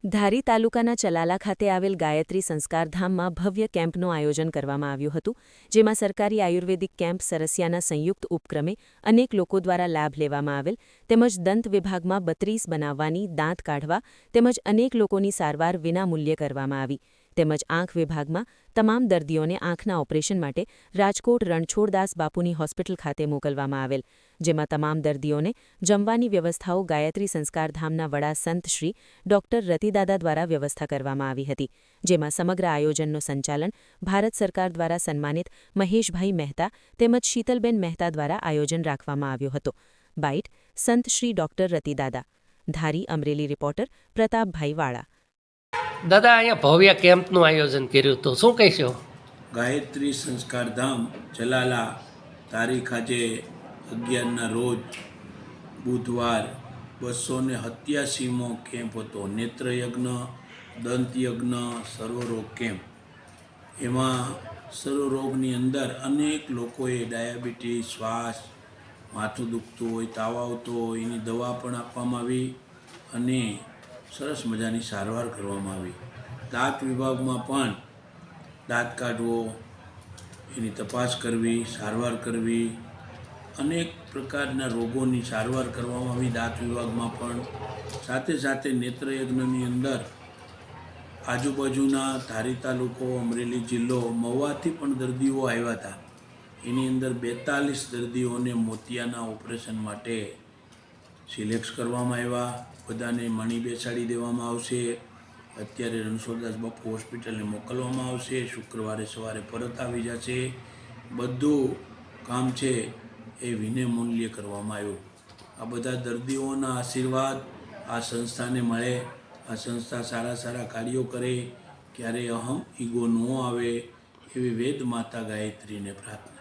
ધારી તાલુકાના ચલાલા ખાતે આવેલ ગાયત્રી સંસ્કારધામમાં ભવ્ય કેમ્પનું આયોજન કરવામાં આવ્યું હતું, જેમાં સરકારી આયુર્વેદિક કેમ્પ સરસિયાના સંયુક્ત ઉપક્રમે અનેક લોકો દ્વારા લાભ લેવામાં આવેલ, તેમજ દંત વિભાગમાં 32 બનાવવાની, દાંત કાઢવા તેમજ અનેક લોકોની સારવાર વિનામૂલ્યે કરવામાં આવી, તેમજ આંખ વિભાગમાં તમામ દર્દીઓને આંખના ઓપરેશન માટે રાજકોટ રણછોડદાસ બાપુની હોસ્પિટલ ખાતે મોકલવામાં આવેલ, જેમાં તમામ દર્દીઓને જમવાની વ્યવસ્થાઓ ગાયત્રી સંસ્કારધામના વડા સંત શ્રી ડોક્ટર રતિદાદા દ્વારા વ્યવસ્થા કરવામાં આવી હતી, જેમાં સમગ્ર આયોજનનું સંચાલન ભારત સરકાર દ્વારા સન્માનિત મહેશભાઈ મહેતા તેમજ શીતલબેન મહેતા દ્વારા આયોજન રાખવામાં આવ્યો હતો. બાઇટ સંત શ્રી ડોક્ટર રતિદાદા. ધારી અમરેલી રિપોર્ટર પ્રતાપભાઈ વાળા. દાદા, અહીંયા ભવ્ય કેમ્પનું આયોજન કર્યું હતું, શું કહેશો? ગાયત્રી સંસ્કારધામ ચલાલા તારીખ આજે 11ના રોજ બુધવાર 287મો કેમ્પ હતો. નેત્રયજ્ઞ, દંતયજ્ઞ, સર્વરોગ કેમ્પ. એમાં સર્વરોગની અંદર અનેક લોકોએ ડાયાબિટીસ, શ્વાસ, માથું દુખતું હોય, તાવ આવતો હોય એની દવા પણ આપવામાં આવી અને સરસ મજાની સારવાર કરવામાં આવી. દાંત વિભાગમાં પણ દાંત કાઢવો, એની તપાસ કરવી, સારવાર કરવી, અનેક પ્રકારના રોગોની સારવાર કરવામાં આવી દાંત વિભાગમાં પણ. સાથે સાથે નેત્રયજ્ઞની અંદર આજુબાજુના ધારી તાલુકો, અમરેલી જિલ્લો, મહુવાથી પણ દર્દીઓ આવ્યા હતા. એની અંદર 42 દર્દીઓને મોતિયાના ઓપરેશન માટે સિલેક્ટ કરવામાં આવ્યા. બધાને મણી બેસાડી દેવામાં આવશે. અત્યારે રણછોડદાસ બાપુ હોસ્પિટલને મોકલવામાં આવશે. શુક્રવારે સવારે પરત આવી જશે. બધું કામ છે એ વિનામૂલ્યે કરવામાં આવ્યું. આ બધા દર્દીઓના આશીર્વાદ આ સંસ્થાને મળે, આ સંસ્થા સારા સારા કાર્યો કરે, ક્યારેય અહમ ઈગો ન આવે એવી વેદ માતા ગાયત્રીને પ્રાર્થના.